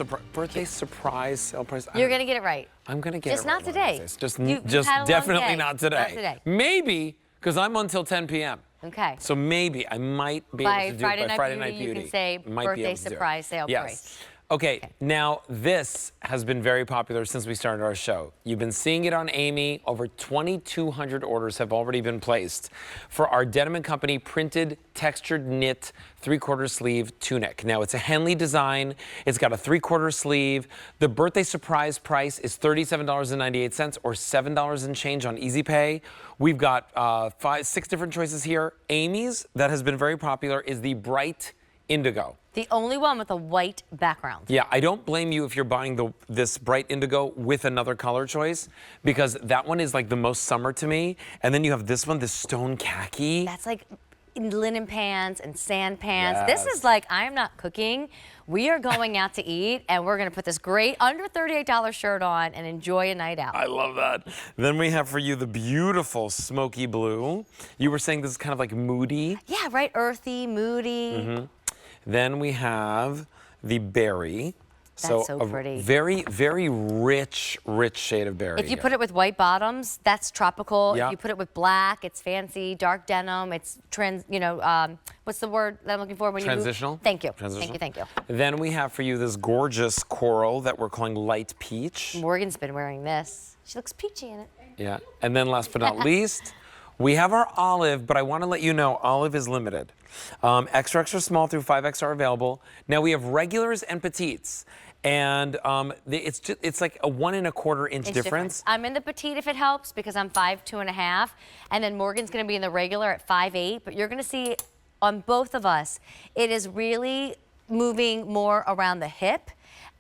birthday surprise sale price. You're going to get it right. I'm going to get just it right. Just not today. Just definitely not today. Not today. Maybe, because I'm until 10 p.m. Okay. So maybe I might be able to do it by Friday Night Beauty. You can say birthday surprise sale price. Okay, now this has been very popular since we started our show. You've been seeing it on Amy. Over 2,200 orders have already been placed for our Denim & Company printed textured knit 3/4 sleeve tunic. Now it's a Henley design. It's got a 3/4 sleeve. The birthday surprise price is $37.98 or $7 and change on Easy Pay. We've got 6 different choices here. Amy's, that has been very popular, is the bright indigo. The only one with a white background. Yeah, I don't blame you if you're buying this bright indigo with another color choice, because that one is like the most summer to me. And then you have this one, this stone khaki. That's like linen pants and sand pants. Yes. This is like, I am not cooking. We are going out to eat, and we're going to put this great under $38 shirt on and enjoy a night out. I love that. Then we have for you the beautiful smoky blue. You were saying this is kind of like moody. Yeah, right? Earthy, moody. Mm-hmm. Then we have the berry. That's so pretty. Very, very rich shade of berry. If you put it with white bottoms, that's tropical. Yeah. If you put it with black, it's fancy. Dark denim, it's what's the word that I'm looking for when Transitional? You move? Thank you. Transitional. Thank you. Then we have for you this gorgeous coral that we're calling light peach. Morgan's been wearing this. She looks peachy in it. Yeah. And then last but not least, we have our olive, but I want to let you know olive is limited. Extra small through 5X are available. Now we have regulars and petites. And it's like a 1 1/4 inch difference. I'm in the petite if it helps, because I'm 5'2½", and then Morgan's going to be in the regular at 5'8". But you're going to see on both of us, it is really moving more around the hip.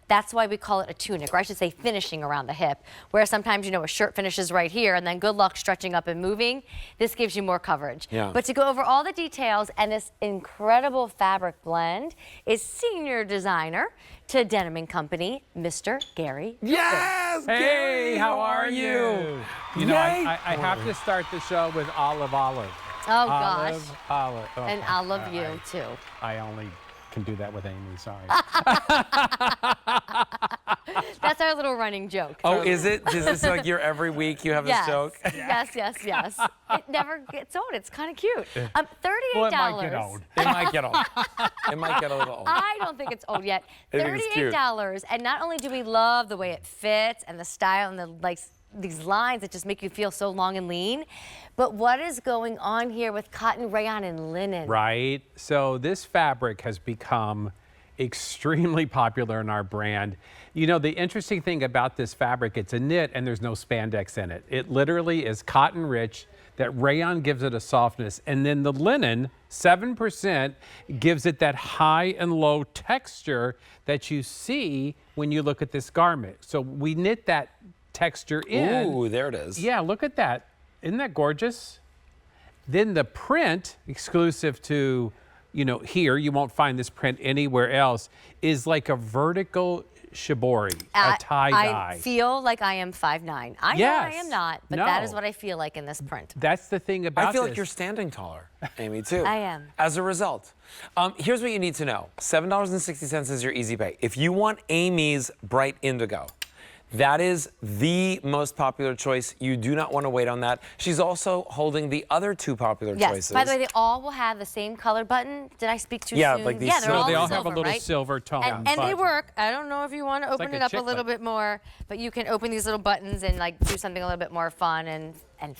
That's why we call it a tunic, or I should say finishing around the hip, where sometimes, a shirt finishes right here, and then good luck stretching up and moving. This gives you more coverage. Yeah. But to go over all the details and this incredible fabric blend is senior designer to Denim & Company, Mr. Gary. Yes! Hey, Gary, how are you? You know, I have to start the show with olive. Oh, gosh. Olive. Oh, and I love you, too. I only can do that with Amy, sorry. That's our little running joke. Oh, is it? Is this like every week you have this joke? Yes. It never gets old. It's kind of cute. $38. Well, it might get old. It might get old. It might get a little old. I don't think it's old yet. $38. And not only do we love the way it fits and the style and the these lines that just make you feel so long and lean, but what is going on here with cotton, rayon, and linen? Right. So this fabric has become extremely popular in our brand. The interesting thing about this fabric, it's a knit and there's no spandex in it. It literally is cotton rich. That rayon gives it a softness, and then the linen, 7%, gives it that high and low texture that you see when you look at this garment. So we knit that texture in. Ooh, there it is. Yeah, look at that. Isn't that gorgeous? Then the print, exclusive to, here, you won't find this print anywhere else, is like a vertical shibori, a tie-dye. I feel like I am 5'9". I know I am not, but that is what I feel like in this print. That's the thing about this. I feel like you're standing taller, Amy, too. I am. As a result. Here's what you need to know. $7.60 is your Easy Pay. If you want Amy's bright indigo, that is the most popular choice. You do not want to wait on that. She's also holding the other 2 popular choices. By the way, they all will have the same color button. Did I speak too soon? Yeah, like these they're all they all silver, have a little right? silver tone. And they work. I don't know if you want to open it up a little bit more, but you can open these little buttons and do something a little bit more fun and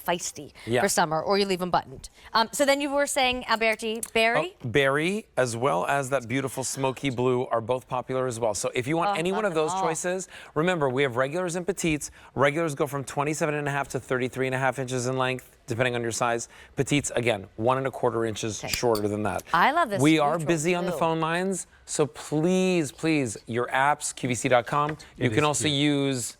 feisty for summer, or you leave them buttoned. So then you were saying, Alberti, berry? Berry, as well as that beautiful smoky blue, are both popular as well. So if you want any one of those choices, remember, we have regulars and petites. Regulars go from 27.5 to 33.5 inches in length, depending on your size. Petites, again, 1 1/4 inches shorter than that. I love this. We are busy on the phone lines, so please, your apps, QVC.com. You can also use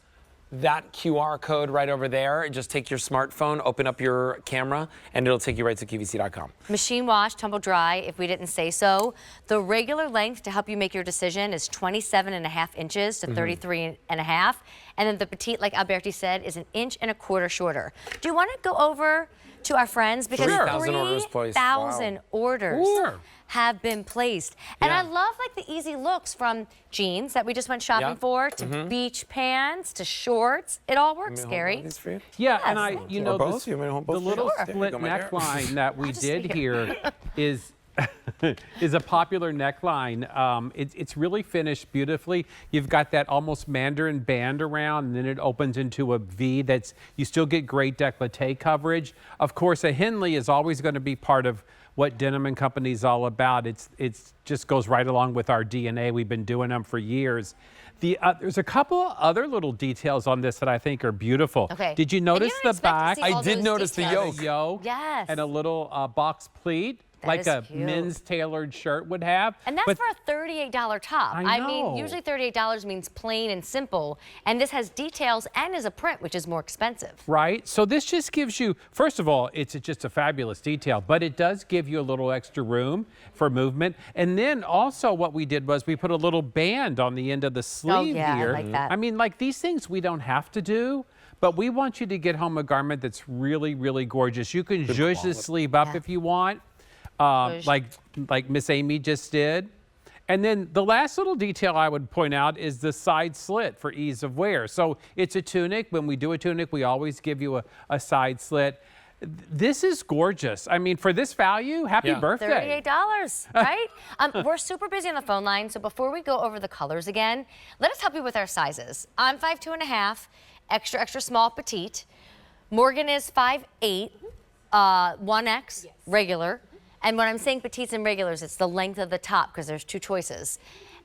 that QR code right over there. Just take your smartphone, open up your camera, and it'll take you right to QVC.com. Machine wash, tumble dry, if we didn't say so. The regular length to help you make your decision is 27.5 inches to 33.5. And then the petite, like Alberti said, is 1 1/4 inches shorter. Do you want to go over to our friends? Because 3,000 orders placed. 3,000 orders. Sure. have been placed. And Yeah. I love like the easy looks from jeans that we just went shopping Yeah. for to beach pants to shorts. It all works, Gary. Yeah, Yes, and thank you Or know, both? You want me to hold the both? little Sure. There you split go, my dear. neckline that we just did figured. here is is a popular neckline. It's really finished beautifully. You've got that almost mandarin band around, and then it opens into a V. You still get great décolleté coverage. Of course, a Henley is always going to be part of what Denim & Company is all about. It's just goes right along with our DNA. We've been doing them for years. There's a couple of other little details on this that I think are beautiful. Okay. Did you And notice didn't the expect to back? see all I did those notice the details. A yoke Yes. and a little box pleat, like is a cute. men's tailored shirt would have. And that's But for a $38 top. I mean, know. usually $38 means plain and simple. And this has details and is a print, which is more expensive. right? So this just gives you, first of all, it's just a fabulous detail, but it does give you a little extra room for movement. And then also what we did was we put a little band on the end of the sleeve yeah, I here. like that. I mean, like these things we don't have to do, but we want you to get home a garment that's really, really gorgeous. You can zhuzh the sleeve up Yeah. if you want, Zhuzh. like Miss Amy just did. And then the last little detail I would point out is the side slit for ease of wear. So it's a tunic. When we do a tunic, we always give you a side slit. This is gorgeous. I mean, for this value, happy Yeah. birthday. $38, right? We're super busy on the phone line, so before we go over the colors again, let us help you with our sizes. I'm 5'2½", extra small petite. Morgan is 5'8", 1X, regular. And when I'm saying petites and regulars, it's the length of the top because there's two choices.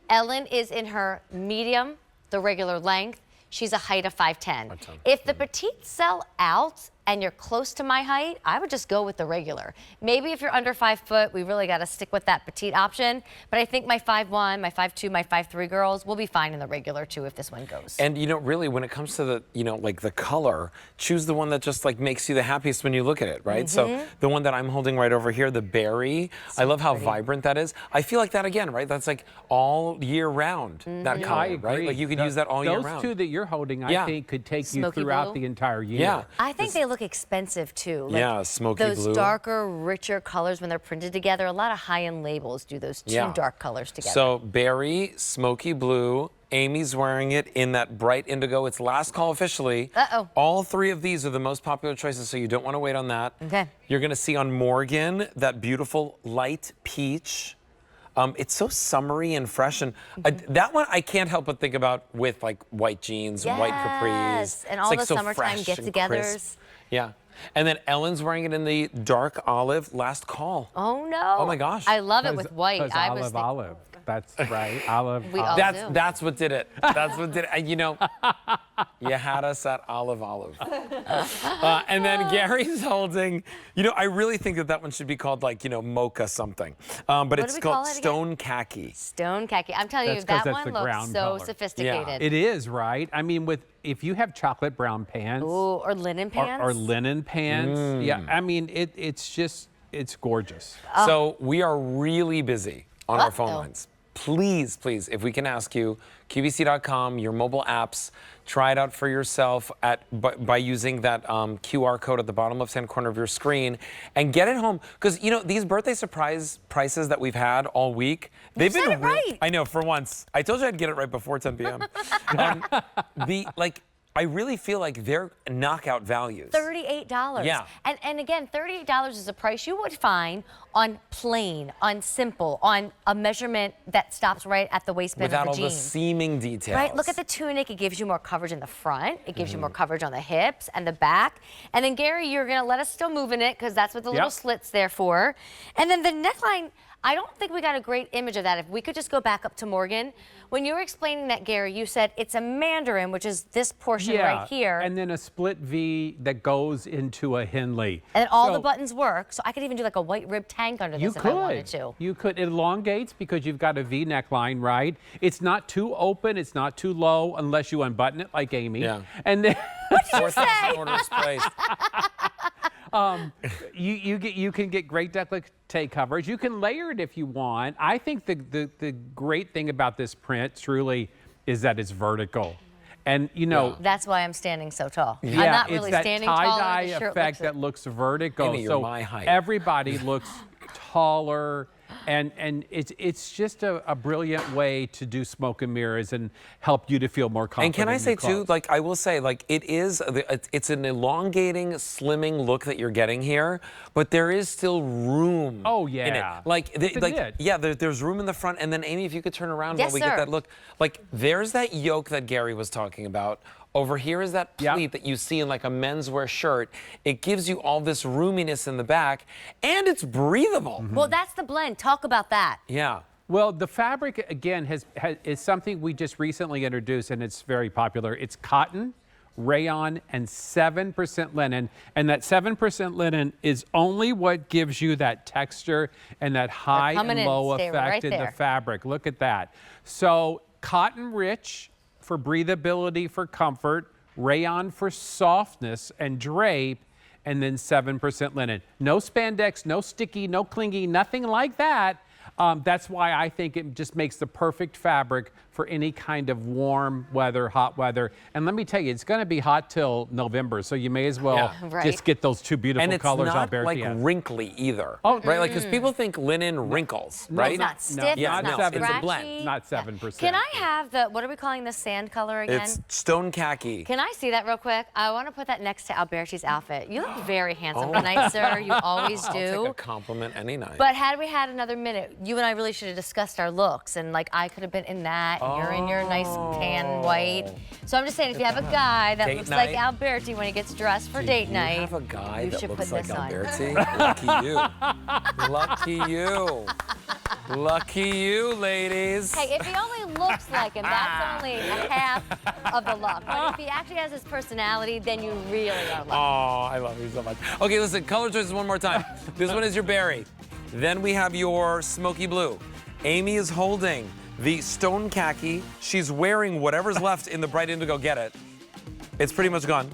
Ellen is in her medium, the regular length. She's a height of 5'10". If the petites sell out and you're close to my height, I would just go with the regular. Maybe if you're under 5 foot, we really got to stick with that petite option. But I think my 5'1", my 5'2", my 5'3" girls will be fine in the regular too if this one goes. And really, when it comes to the, like the color, choose the one that just like makes you the happiest when you look at it, right? So the one that I'm holding right over here, the berry, I love how vibrant that is. I feel like that again, right? That's like all year round, that color, I agree. right? Like you could use that all year round. Those two that you're holding, I Yeah. think, could take you Smoky throughout blue. the entire year. Yeah. I think they look expensive too. Like Yeah, smoky those blue. darker, richer colors when they're printed together. A lot of high-end labels do those two Yeah. dark colors together. So berry, smoky blue. Amy's wearing it in that bright indigo. It's last call officially. Uh-oh. All three of these are the most popular choices, so you don't want to wait on that. Okay. You're going to see on Morgan that beautiful light peach. It's so summery and fresh, and that one I can't help but think about with like white jeans and white capris. Yes, and It's all like the so summertime fresh and get-togethers. crisp. Yeah. And then Ellen's wearing it in the dark olive, last call. Oh no! Oh, my gosh. I love it with white. Because I was olive. That's right. Olive. We all olive. do. That's what did it. That's what did it. And, you had us at olive. And then Gary's holding, I really think that one should be called like, mocha something. But it's do we call called it again? stone khaki. Stone khaki. I'm telling That's you, 'cause that that's one the looks ground so color. sophisticated. It is, right? I mean, if you have chocolate brown pants Ooh, or linen pants. or linen pants, yeah, I mean, it's gorgeous. So we are really busy on our phone Uh-oh. lines. Please, if we can ask you, QVC.com, your mobile apps, try it out for yourself by using that QR code at the bottom left-hand corner of your screen and get it home. Because, these birthday surprise prices that we've had all week, they've said been it right. I know, for once. I told you I'd get it right before 10 p.m. I really feel like they're knockout values. $38. Yeah. And again, $38 is a price you would find on plain, on simple, on a measurement that stops right at the waistband Without of all the the jean. seaming details. Right, look at the tunic. It gives you more coverage in the front. It gives you more coverage on the hips and the back. And then, Gary, you're going to let us still move in it because that's what the little slit's there for. And then the neckline, I don't think we got a great image of that. If we could just go back up to Morgan. When you were explaining that, Gary, you said it's a mandarin, which is this portion right here. and then a split V that goes into a Henley. And then all So the buttons work, so I could even do like a white rib tank under You this if I wanted could. to. You could. It elongates because you've got a V neckline, right? It's not too open. It's not too low unless you unbutton it like Amy. Yeah. And then 4,000 orders placed. you can get great décolleté coverage. You can layer it if you want. I think the great thing about this print truly is that it's vertical. And That's why I'm standing so tall. yeah, I'm not it's really that standing tall. tie-dye The shirt effect looks that looks vertical. Amy, you're so my height. everybody looks taller, and it's just a brilliant way to do smoke and mirrors and help you to feel more confident. And can I in say your too, clothes. like I will say, like it's an elongating, slimming look that you're getting here, but there is still room. Oh, in yeah. it. Like, It's a knit. yeah, there's room in the front, and then Amy, if you could turn around Yes, while we get sir. that look, like there's that yoke that Gary was talking about. Over here is that Yep. pleat that you see in like a menswear shirt. It gives you all this roominess in the back, and it's breathable. Well, that's the blend. Talk about that. Yeah. Well, the fabric, again, is something we just recently introduced, and it's very popular. It's cotton, rayon, and 7% linen. And that 7% linen is only what gives you that texture and that high and coming in. low Stay effect right in the there. fabric. Look at that. So cotton rich for breathability, for comfort, rayon for softness and drape, and then 7% linen. No spandex, no sticky, no clingy, nothing like that. That's why I think it just makes the perfect fabric for any kind of warm weather, hot weather. And let me tell you, it's going to be hot till November, so you may as well Yeah. Right. just get those two beautiful And it's colors not Alberti like has. wrinkly either. Oh, right? Like, because people think linen wrinkles, No, right? It's not stiff, Yeah, it's no, not it's a scratchy. blend. Not 7%. Can I have the, what are we calling the sand color again? It's stone khaki. Can I see that real quick? I want to put that next to Alberti's outfit. You look very handsome tonight, sir. You always I'll take a do. compliment any night. But had we had another minute, you and I really should have discussed our looks. And like, I could have been in that, and you're in your nice tan white. So I'm just saying, if you have a guy that Date looks night? like Alberti when he gets dressed for date you night, have a guy you that should looks put like this on. Alberti? Lucky you. Lucky you. Lucky you, ladies. Hey, if he only looks like him, that's only half of the look. But if he actually has his personality, then you really are lucky. Oh, I love you so much. Okay, listen, color choices one more time. This one is your berry. Then we have your smoky blue. Amy is holding the stone khaki. She's wearing whatever's left in the bright indigo. Get it. It's pretty much gone.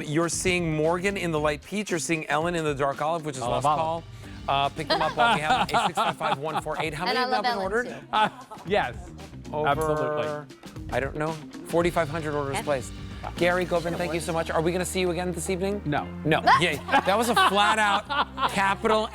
You're seeing Morgan in the light peach. You're seeing Ellen in the dark olive, which is last olive. call. Pick them up while we have them. 8655148. How And many I have now love been Ellen, ordered? too. Yes, Over, absolutely. I don't know. 4,500 orders placed. Gary Gobin, thank you so much. Are we going to see you again this evening? No. No. Yeah, that was a flat out capital